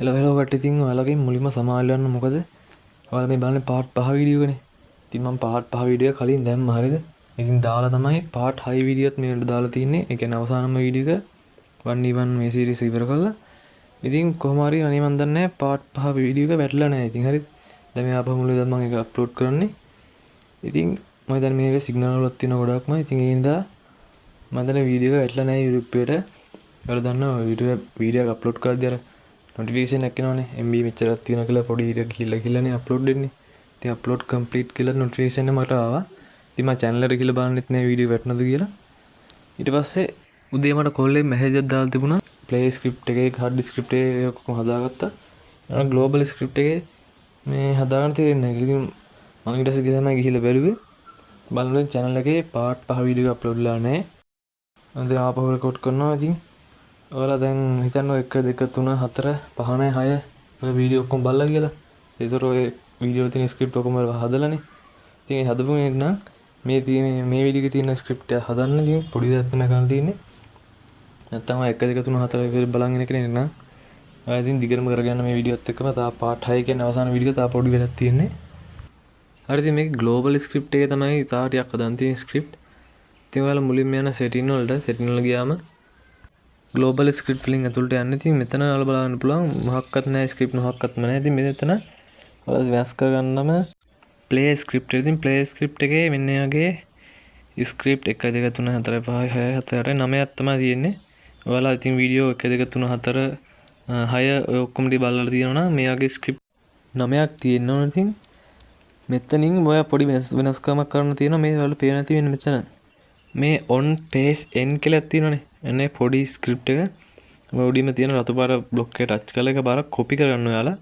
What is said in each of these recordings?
Hello කට්ටිය ඉතින් ඔයාලගෙන් මුලින්ම සමාල් වෙන්න මොකද ඔයාලා මේ බලන්නේ පාර්ට් 5 වීඩියෝනේ. ඉතින් මම පාර්ට් 5 වීඩියෝ කලින් දැම්මා හරියද? ඉතින් දාලා තමයි පාර්ට් 6 වීඩියෝත් මේකට දාලා තින්නේ. ඒ කියන්නේ අවසානම වීඩියෝ එක 1v1 මේ සීරීස් ඉවර කළා. ඉතින් කොහොම හරි අනේ මන් දන්නේ පාර්ට් 5 වීඩියෝ එක වැටලා නැහැ. ඉතින් හරිද? දැන් මේ ආපහු මුලින්ම මම ඒක අප්ලෝඩ් කරන්නේ. ඉතින් මම දැන් මේකේ සිග්නල් වලත් තියෙන ගොඩක්ම. ඉතින් ඒ හින්දා මම දැන් වීඩියෝ එක වැටලා නැහැ YouTube එකට. ඔයාලා දන්නවා වීඩියෝ එක අප්ලෝඩ් කරද්දී අර notification එකක් එනවනේ MB මෙච්චරක් තියෙනවා කියලා පොඩි ඉර ගිහිල්ලානේ අප්ලෝඩ් වෙන්නේ. ඉතින් අප්ලෝඩ් කම්ප්ලීට් කියලා notification එක මට ආවා. ඉතින් මම channel එකට ගිහලා බලන්නෙත් නෑ වීඩියෝ වැටුණාද කියලා. ඊට පස්සේ උදේ මට call එකේ message එකක් දාලා තිබුණා. play script එකේ hard script එකේ ඔක්කොම හදාගත්තා. අර global script එකේ මේ හදාගන්න තේරෙන්නේ නැහැ. ඉතින් මම ඊට පස්සේ ගිහලා ගිහිල්ලා බැලුවේ. බලනකොට channel එකේ part 5 වීඩියෝ එක අප්ලෝඩ් වෙලා නැහැ. මම දැන් ආපහු රෙකෝඩ් කරනවා. ඉතින් ඔයාලා දැන් හිතන්න 1 2 3 4 5 6 ඔය වීඩියෝ ඔක්කොම බලලා කියලා. ඒතර ඔය වීඩියෝ වල තියෙන ස්ක්‍රිප්ට් ඔක්කොම හදලානේ. ඉතින් ඒ හදපු එක නම් මේ තියෙන මේ වීඩියෝ එකේ තියෙන ස්ක්‍රිප්ට් එක හදන්න ඉතින් පොඩි දෙයක් තමයි කරන්න තියෙන්නේ. නැත්තම් 1 2 3 4 විතර බලන් ඉන්න කෙනෙක් නම් ඔය ඉතින් දිගටම කරගන්න මේ වීඩියෝත් එක්කම තා පාර්ට් 6 කියන්නේ අවසාන වීඩියෝ තා පොඩි වෙලක් තියෙන්නේ. හරි ඉතින් මේ ග්ලෝබල් ස්ක්‍රිප්ට් එක තමයි තා ටිකක් හදන් තියෙන ස්ක්‍රිප්ට්. ඉතින් ඔයාලා මුලින්ම යන සෙටින් වල ගියාම global script වලින් ඇතුළට යන්න. ඉතින් මෙතන ඔයාලා බලන්න පුළුවන් මොකක්වත් නැහැ script මොකක්වත්ම නැහැ. ඉතින් මෙතන ඔයාලා වෙනස් කරගන්නම play script එක. ඉතින් play script එකේ මෙන්න යගේ script 1 2 3 4 5 6 7 8 9ක් තමයි තියෙන්නේ. ඔයාලා ඉතින් වීඩියෝ 1 2 3 4 6 ඔය ඔක්කොම ටික බලලා තියෙනවා නම් මේ යගේ script 9ක් තියෙන්න ඕන. ඉතින් මෙතනින් ඔයා පොඩි වෙනස්කමක් කරන්න තියෙනවා. මේ ඔයාලා පේන තියෙන මෙතන මේ on page n කියලා තියෙනවනේ. එන්නේ පොඩි ස්ක්‍රිප්ට් එක මොඩියම තියෙන රතු පාර බ්ලොක් එක ටච් කරලා එක පාරක් කොපි කරගන්න ඔයාලා.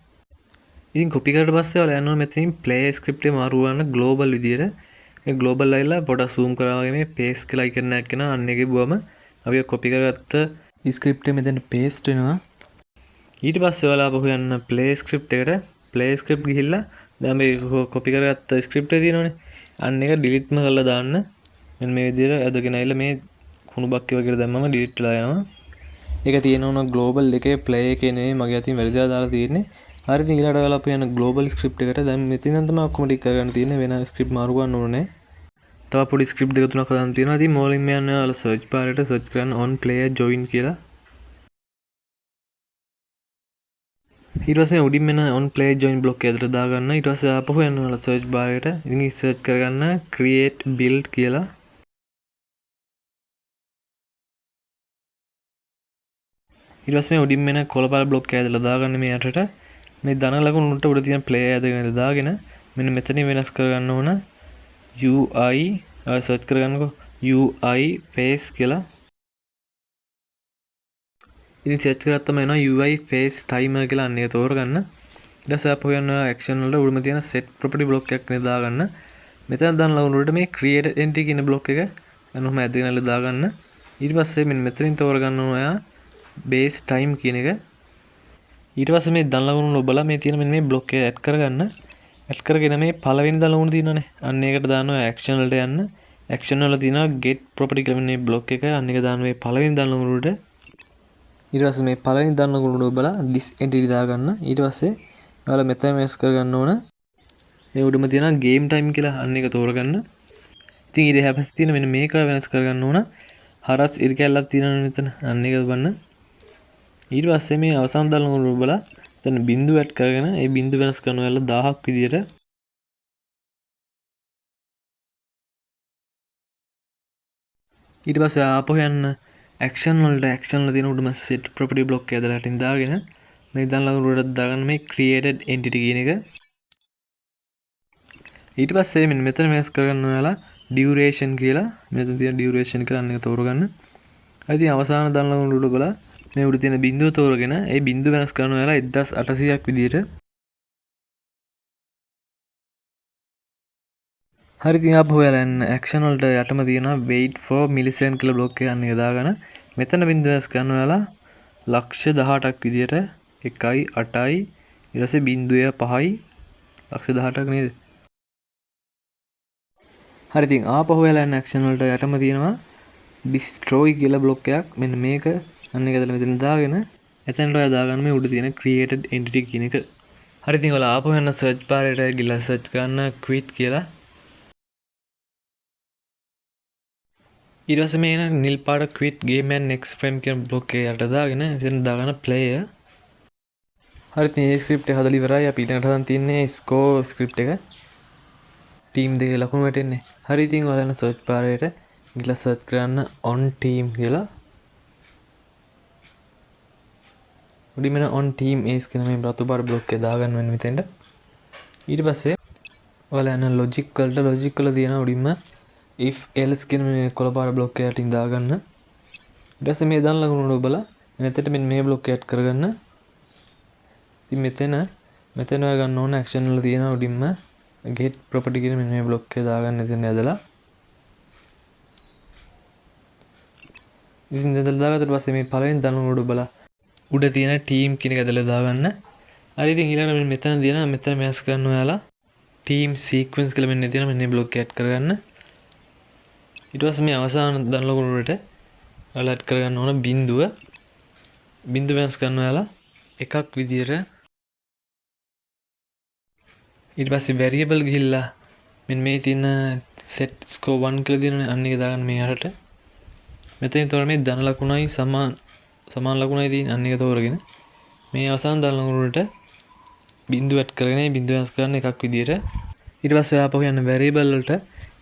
ඉතින් කොපි කරලා පස්සේ ඔයාලා යනවා මෙතනින් play script එක මාරු කරන්න global විදියට. ඒ global ආයිලා පොඩක් zoom කරාගෙන මේ paste කියලා icon එකක් එනවා. අන්න එකේ බුවම අපි කොපි කරගත්ත ස්ක්‍රිප්ට් එක මෙතන paste වෙනවා. ඊට පස්සේ ඔයාලා අපහු යන්න play script එකට. play script ගිහිල්ලා දැන් මේ කොපි කරගත්ත ස්ක්‍රිප්ට් එක තියෙනවනේ. අන්න එක delete ම කරලා දාන්න. මෙන්න මේ විදියට ඇදගෙන ආයිලා මේ කුණුබක් වගේ කියලා දැම්මම delete වෙලා යනවා. ඒක තියෙනවා global එකේ play එකේ නෙවෙයි මගේ අතින් වැරදිලා දාලා තියෙන්නේ. හරි ඉතින් ඊළඟට ඔයාලා අපි යන global script එකට දැන් මෙතනින් තමයි ඔක්කොම ටික කරගන්න තියෙන්නේ. වෙන script මාරු කරන්න ඕනේ. තව පොඩි script දෙක තුනක් හදන්න තියෙනවා. ඉතින් මොලින්ම යන්න ඔයාලා search bar එකට search කරන්න on player join කියලා. ඊට පස්සේ උඩින් මෙන්න on player join block එක ඇතුළට දාගන්න. ඊට පස්සේ ආපහු යන්න ඔයාලා search bar එකට. ඉතින් search කරගන්න create build කියලා. ඊට පස්සේ මේ උඩින් මෙන කොළපාර බ්ලොක් එක ඇදලා දාගන්න මේ යටට මේ ධන ලකුණු උඩට උඩ තියෙන ප්ලේ ඇදගෙන දාගෙන මෙන්න මෙතනින් වෙනස් කරගන්න ඕන UI සර්ච් කරගන්නකො UI face කියලා. ඉතින් සර්ච් කරාත් තමයි එනවා UI face timer කියලා අන්න ඒක තෝරගන්න. ඊට පස්සේ අපෝ යන action වල උඩම තියෙන set property block එකක් නේ දාගන්න. මෙතන ධන ලකුණු උඩට මේ create entity කියන block එක යනවාම ඇදගෙන දාගන්න. ඊට පස්සේ මෙන්න මෙතනින් තෝරගන්න ඕන ඔයා base time කියන එක. ඊට පස්සේ මේ දන් ලකුණු ඔබලා මේ තියෙන මෙන්න මේ බ්ලොක් එක ඇඩ් කරගන්න. ඇඩ් කරගෙන මේ පළවෙනි දන් ලකුණු තියෙනවනේ. අන්න ඒකට දානවා action වලට යන්න. action වල තියෙනවා get property කියලා මේ බ්ලොක් එක. අන්න එක දාන්න මේ පළවෙනි දන් ලකුණු වලට. ඊට පස්සේ මේ පළවෙනි දන් ලකුණු ඔබලා this entity දාගන්න. ඊට පස්සේ ඔයාලා මෙතන වෙනස් කරගන්න ඕන. මේ උඩම තියෙනවා game time කියලා අන්න එක තෝරගන්න. ඉතින් ඊට හැපස් තියෙන මෙන්න මේක වෙනස් කරගන්න ඕන. හරස් ඉරි කැල්ලක් තියෙනවනේ මෙතන. අන්න එක බලන්න. ඊට පස්සේ මේ අවසාන දල ලකුණු බලලා එතන බිංදුව ඇඩ් කරගෙන ඒ බිංදුව වෙනස් කරනවා යලා 1000ක් විදියට. ඊට පස්සේ ආපහු යන්න action වල තියෙන උඩම set property block එක ඇදලා හිටින් දාගෙන මේ දල ලකුණු වලට දාගන්න මේ created entity කියන එක. ඊට පස්සේ මෙතන වෙනස් කරගන්න ඔයාලා duration කියලා මෙතන තියෙන duration කියලා අන්න එක තෝරගන්න. ඉතින් අවසාන දල ලකුණු වල බලලා මේ උඩ තියෙන බිංදුව තෝරගෙන ඒ බිංදුව වෙනස් කරනවා ඔයාලා 1800ක් විදියට. හරි ඉතින් ආපහු ඔයාලා යන්න action වලට යටම තියෙනවා wait for millisecond කියලා block එක අන්න එක දාගෙන මෙතන බිංදුව වෙනස් කරනවා ඔයාලා ලක්ෂ 18ක් විදියට 1යි 8යි ඊට පස්සේ බිංදුව 5යි ලක්ෂ 18ක් නේද? හරි ඉතින් ආපහු ඔයාලා යන්න action වලට යටම තියෙනවා destroy කියලා block එකක්. මෙන්න මේක අන්න එක ඇදලා මෙතන දාගෙන එතනට ඔයා දාගන්න මේ උඩ තියෙන created entity කියන එක. හරි ඉතින් ඔයාලා ආපහු යන search bar එකට ගිහලා search කරන්න quit කියලා. ඊට පස්සේ මේ එන නිල් පාට quit game and next frame කියන block එක යට දාගෙන එතන දාගන්න player. හරි ඉතින් මේ script එක හදලා ඉවරයි. අපි ඊළඟට හදන්න තියෙන්නේ score script එක. team දෙකේ ලකුණු වැටෙන්නේ. හරි ඉතින් ඔයාලා යන search bar එකට ගිහලා search කරන්න on team කියලා. උඩින් මෙන්න on team ace කියන මේ රතු පාට block එක දාගන්න වෙන මෙතෙන්ට. ඊට පස්සේ ඔයාලා යන logic වල තියෙන උඩින්ම if else කියන මේ කොළ පාට block එක යටින් දාගන්න. ඊට පස්සේ මේ දාන ලකුණු වල බලලා එනතට මෙන්න මේ block එක add කරගන්න. ඉතින් මෙතන ඔයා ගන්න ඕන action වල තියෙන උඩින්ම get property කියන මෙන්න මේ block එක දාගන්න එතන ඇදලා. ඉතින් ඇදලා දාගත්තට පස්සේ මේ පළවෙනි දාන උඩ බලලා උඩ තියෙන team කියන එක ඇදලා දාගන්න. හරි ඉතින් ඊළඟට මෙතන තියෙන මෙතන වෙනස් කරන්න ඔයාලා team sequence කියලා මෙන්න තියෙන මෙන්න මේ block එක add කරගන්න. ඊට පස්සේ මේ අවසාන දාන ලකුණු වලට ඔයාලා add කරගන්න ඕන බිඳුව වෙනස් කරන්න ඔයාලා එකක් විදියට. ඊට පස්සේ variable ගිහිල්ලා මෙන්න මේ තියෙන set score 1 කියලා දිනන අන්න එක දාගන්න මේ යටට. මෙතන තෝර මේ ධන ලකුණයි සමාන ලකුණයි තියෙන අන්න එක තෝරගෙන මේ අවසාන ධන ලකුණු වලට බිඳුව ඇඩ් කරගෙන බිඳුව වෙනස් කරන්න එකක් විදියට. ඊට පස්සේ ආපහු යන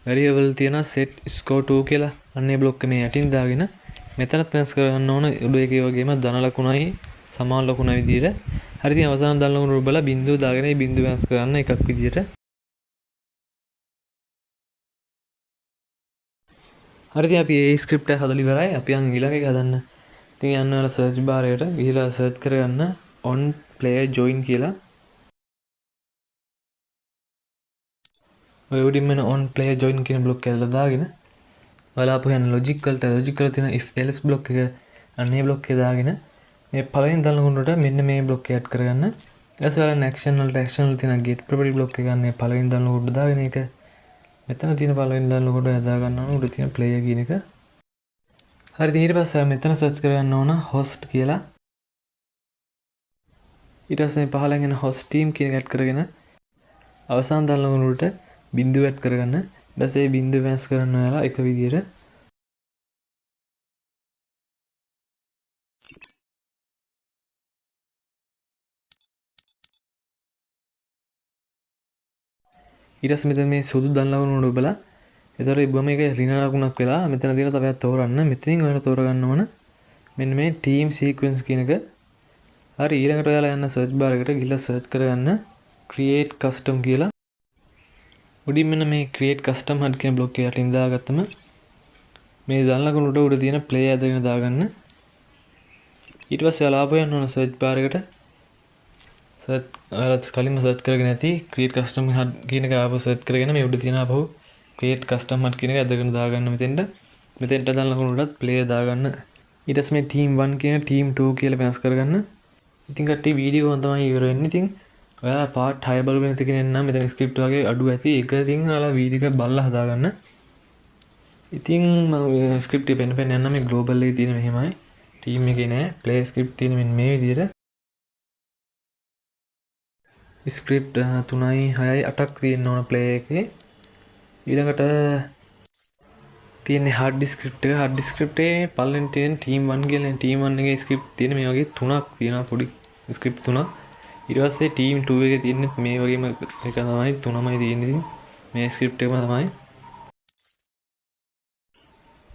variable තියෙන set score 2 කියලා අන්න ඒ block එක මේ යටින් දාගෙන මෙතනත් වෙනස් කරගන්න ඕන උඩ එකේ වගේම ධන ලකුණයි සමාන ලකුණයි විදියට. හරි ඉතින් අවසාන ධන ලකුණු බලලා බිඳුව දාගෙන මේ බිඳුව වෙනස් කරන්න එකක් විදියට. හරි ඉතින් අපි මේ script එක හදලා ඉවරයි. අපි යන් ඊළඟ එක හදන්න. ඉතින් යන්න ඔයාලා search bar එකට ගිහලා search කරගන්න on player join කියලා. ඔය උඩින් මෙන්න on player join කියන block එක ඇදලා දාගෙන ඔයාලා ආපහු යන logic වල තියෙන if else block එක අන්නේ block එක දාගෙන මේ පළවෙනි දාන ලකුණට මෙන්න මේ block එක add කරගන්න. ඊට පස්සේ ඔයාලා action වල තියෙන get property block එක ගන්න පළවෙනි දාන ලකුණට දාගෙන ඒක මෙතන තියෙන පළවෙනි දාන ලකුණට යදා ගන්න ඕන උඩ තියෙන player කියන එක. හරි ඉතින් ඊට පස්සේ මෙතන search කරගන්න ඕන host කියලා. ඊට පස්සේ පහළෙන් එන host team කියන එක add කරගෙන අවසාන දාන ලකුණට බිඳුව add කරගන්න. ඊට පස්සේ බිඳුව වෙනස් කරන්න ඔයාලා එක විදියට. ඊට පස්සේ මෙතන මේ සුදු දාන ලකුණු උඩ බලලා එතකොට ඉබ්බම එක ඍණ ලකුණක් වෙලා මෙතන තියෙන තව එකක් තෝරන්න. මෙතනින් ඔයාලා තෝරගන්න ඕන මෙන්න මේ team sequence කියන එක. හරි ඊළඟට ඔයාලා යන්න search bar එකට ගිහලා search කරගන්න create custom කියලා. උඩින් මෙන්න මේ create custom HUD කියන block එක යටින් දාගත්තම මේ දාන ලකුණු උඩ තියෙන play ඇදගෙන දාගන්න. ඊට පස්සේ ඔයාලා ආපහු යන්න ඕන search bar එකට ඔයාලා කලින්ම search කරගෙන ඇති create custom HUD කියන එක ආපහු search කරගෙන මේ උඩ තියෙන ආපහු create custom HUD කියන එක ඇදගෙන දාගන්න මෙතෙන්ට දාන ලකුණු උඩත් play දාගන්න. ඊට පස්සේ මේ team 1 කියන team 2 කියලා වෙනස් කරගන්න. ඉතින් කට්ටිය වීඩියෝ එක තමයි ඉවර වෙන්නේ. ඉතින් ඔයාලා part 6 බලගෙන නැති කෙනෙක් නම් මෙතන script වගේ අඩු ඇති. ඒක ඉතින් ඔයාලා වීඩියෝ එක බලලා හදාගන්න. ඉතින් මම script එක පෙන්න යන්න මේ global එකේ තියෙන මෙහෙමයි. team එකේ නෑ play script තියෙන මෙන්න මේ විදිහට. script 3යි 6යි 8ක් තියෙන්න ඕන play එකේ. ඊළඟට තියෙන්නේ hard disk script එක. hard disk script එකේ පළවෙනි තියෙන team 1 කියලා team 1 එකේ script තියෙන මේ වගේ තුනක් තියෙනවා පොඩි script තුනක්. ඊට පස්සේ team 2 එකේ තියෙන්නේ මේ වගේම එක තමයි තුනමයි තියෙන්නේ. මේ script එකම තමයි.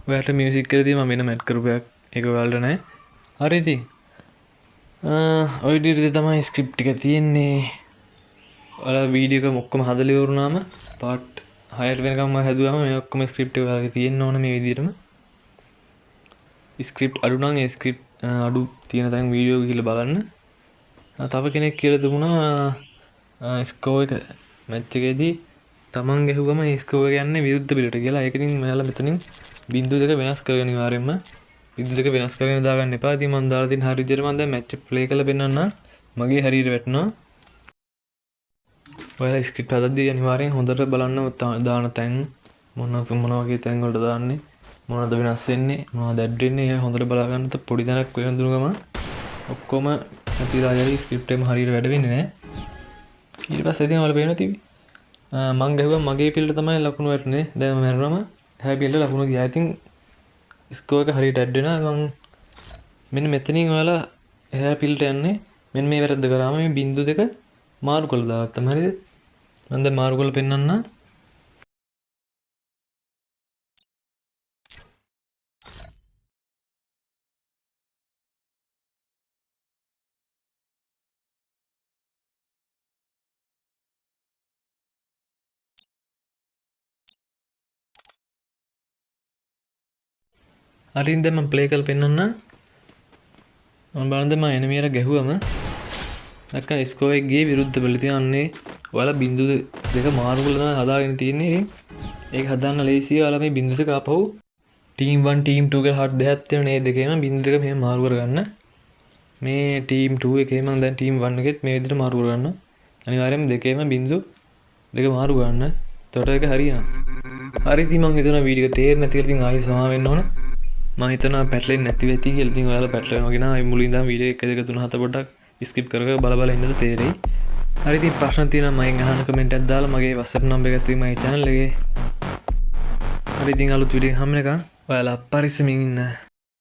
ඔයාලට music එකේදී මම වෙනම add කරපු එක ඔයාලට නැහැ. හරි ඉතින් ඔය විදිහට තමයි script එක තියෙන්නේ. ඔයාලා වීඩියෝ එක ඔක්කොම හදලා ඉවරුනාම part 6ට වෙනකම් මම හැදුවාම මේ ඔක්කොම script එක ඔයාලගේ තියෙන්න ඕන මේ විදිහටම. script අඩු නම් ඒ script අඩු තියෙන තැන් වීඩියෝ එක ගිහලා බලන්න. තව කෙනෙක් කියලා තිබුණා score එක match එකේදී තමන් ගැහුවම ඒ score එක යන්නේ විරුද්ධ පිළට කියලා. ඒක ඉතින් ඔයාලා මෙතනින් බිංදු දෙක වෙනස් කරගෙන අනිවාර්යයෙන්ම බිංදු දෙක වෙනස් කරගෙන දාගන්න එපා. ඉතින් මම දාලා තියෙන හරිය විදිහට මම දැන් match play කරලා පෙන්නන්න මගේ හරියට වැටෙනවා. ඔයාලා ස්ක්‍රිප්ට් හදද්දී අනිවාර්යෙන් හොඳට බලන්න දාන තැන් මොන වගේ තැන් වලට දාන්නේ මොනවද වෙනස් වෙන්නේ මොනවද ඇඩ් වෙන්නේ ඒක හොඳට බලා ගන්න. පොඩි තැනක් වෙනදුන ගමන් ඔක්කොම නැතිලා යරි ස්ක්‍රිප්ට් එකම හරියට වැඩ වෙන්නේ නැහැ. ඊට පස්සේ ඉතින් ඔයාලා පේනවා තිබි. මං ගැහුවා මගේ පිල්ලට තමයි ලකුණු වැටුනේ. දැන් මැරුණම එහා පිල්ලට ලකුණු ගියා. ඉතින් ස්කෝර් එක හරියට ඇඩ් වෙනවා. මං මෙන්න මෙතනින් ඔයාලා එහා පිල්ලට යන්නේ. මෙන්න මේ වැරද්ද කරාම මේ බිංදු දෙක මාරු කරලා දාගත්තා. හරිද? මම දැන් මාරු කරලා පෙන්නන්න. හරිද? දැන් මම ප්ලේ කරලා පෙන්නන්න. මම බලන්න දැන් මම එනිමියට ගැහුවම නැත්නම් ස්කෝර් එක ගියේ විරුද්ධ වෙලා තියන්නේ. ඔයාලා බිංදු දෙක මාරු කරලා තමයි හදාගෙන තියෙන්නේ. ඒක හදන්න ලේසියි. ඔයාලා මේ බිංදු දෙක ආපහු ටීම් 1 ටීම් 2 කියලා හත් දෙකක් තියෙන මේ දෙකේම බිංදු දෙක මෙහෙම මාරු කරගන්න. මේ ටීම් 2 එකේ මම දැන් ටීම් 1 එකෙත් මේ විදිහට මාරු කරගන්න. අනිවාර්යයෙන්ම දෙකේම බිංදු දෙක මාරු කරන්න. එතකොට ඒක හරියනවා. හරි ඉතින් මම හිතනවා වීඩියෝ එක තේරෙන්නේ නැති කියලා ඉතින් ආයෙ සමා වෙන්න ඕන. මම හිතනවා පැටලෙන්නේ නැති වෙති කියලා. ඉතින් ඔයාලා පැටලෙනවා කියන ඒ මුලින් ඉඳන් වීඩියෝ 1 2 3 4 පොඩ්ඩක් ස්කිප් කර කර බල බල ඉන්නද තේරෙයි. හරි ඉතින් ප්‍රශ්න තියෙනවා මගෙන් අහන්න කමෙන්ට් එකක් දාලා මගේ WhatsApp නම්බර් එකත් තියෙයි මගේ channel එකේ. හරි ඉතින් අලුත් වීඩියෝ එක හැම එකක් ඔයාලා පරිස්සමින් ඉන්න.